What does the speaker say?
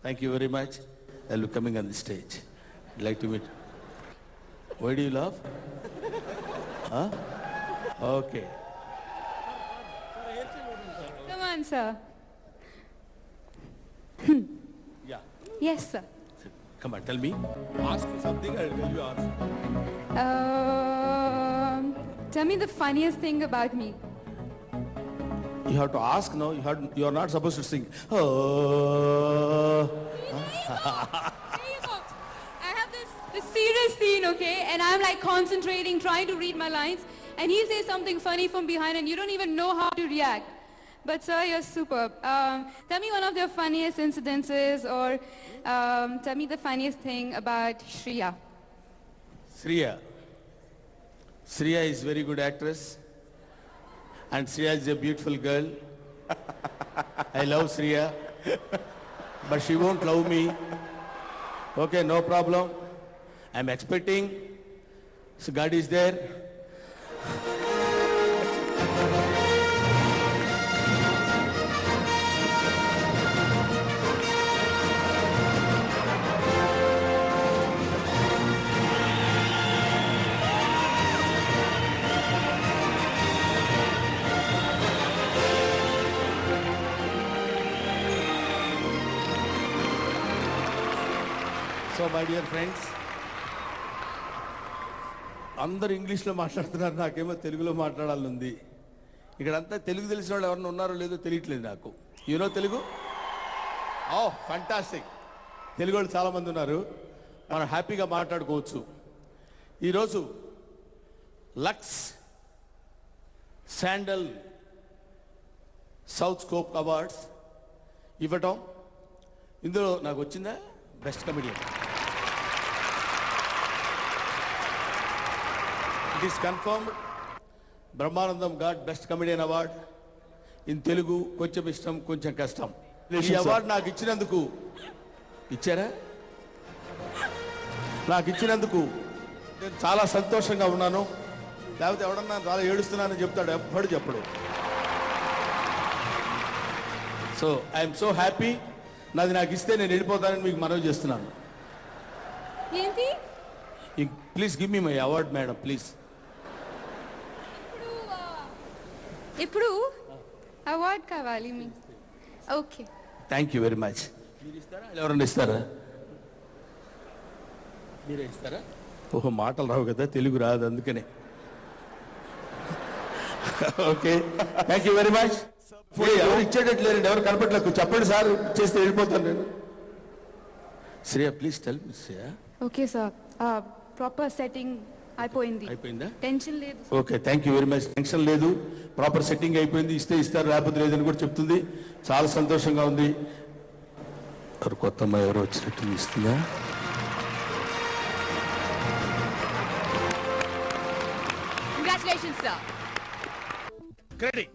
Thank you very much. I'll be coming on the stage. I'd like to meet. Why do you laugh? Huh? Okay. Come on, sir. Yeah. Yes, sir. Come on, tell me. Ask me something, I'll tell you answer. Tell me the funniest thing about me. You have to ask, no? You are not supposed to sing. Oh. There you go. I have this serious scene, okay? And I'm like concentrating, trying to read my lines. And he says something funny from behind and you don't even know how to react. But sir, you're superb. Tell me one of your funniest incidences or tell me the funniest thing about Shriya. Shriya. Shriya is very good actress. And Shriya is a beautiful girl. I love Shriya. But she won't love me. Okay, no problem. I'm expecting. So God is there. So my dear friends, అందరు ఇంగ్లీష్లో మాట్లాడుతున్నారు, నాకేమో తెలుగులో మాట్లాడాలని ఉంది. ఇక్కడంతా తెలుగు తెలిసిన వాళ్ళు ఎవరన్నా ఉన్నారో లేదో తెలియట్లేదు నాకు. You know Telugu? Oh fantastic. Telugu వాళ్ళు చాలామంది ఉన్నారు, మనం హ్యాపీగా మాట్లాడుకోవచ్చు. ఈరోజు Lux sandal South Scope awards ఇవ్వటం, ఇందులో నాకు వచ్చిందా best comedian. It is confirmed. Brahmanandam got best comedian award in Telugu. కొంచెం ఇష్టం, కొంచెం కష్టం. ఈ అవార్డు నాకు ఇచ్చినందుకు, ఇచ్చారా? నాకు ఇచ్చినందుకు నేను చాలా సంతోషంగా ఉన్నాను. లేకపోతే ఎవడన్నా చాలా ఏడుస్తున్నానని చెప్తాడు, ఎప్పుడు చెప్పడు. So I'm so happy. నాది నాకు ఇస్తే నేను వెళ్ళిపోతానని మీకు మనవి చేస్తున్నాను. ఏంటి? Please give me my award madam, please. ఇప్పుడు అవార్డ్ కావాలి మీ. Okay, thank you very much. మీరు ఇస్తారా, ఎవరన్నా ఇస్తారా? మీరే ఇస్తారా? ఓహో, మాటలు రావు కదా, తెలుగు రాదు, అందుకనే. Okay, thank you very much. ఎవరు ఇచ్చేటట్టు లేరండి, ఎవరు కనపట్లేదు. చెప్పండి సార్, చేస్తే వెళ్ళిపోతాను నేను. Shreya, please tell me. Shreya. Okay sir, proper setting అయిపోయింది. అయిపోయిందా? టెన్షన్ లేదు. Okay, thank you very much. Tension లేదు, ప్రాపర్ సెట్టింగ్ అయిపోయింది. ఇస్తే ఇస్తారు, లేకపోతే లేదని కూడా చెప్తుంది. చాలా సంతోషంగా ఉంది. ఎవరు కొత్త అమ్మాయి ఎవరు వచ్చినట్టు ఇస్తుందా? Congratulations sir. క్రెడిట్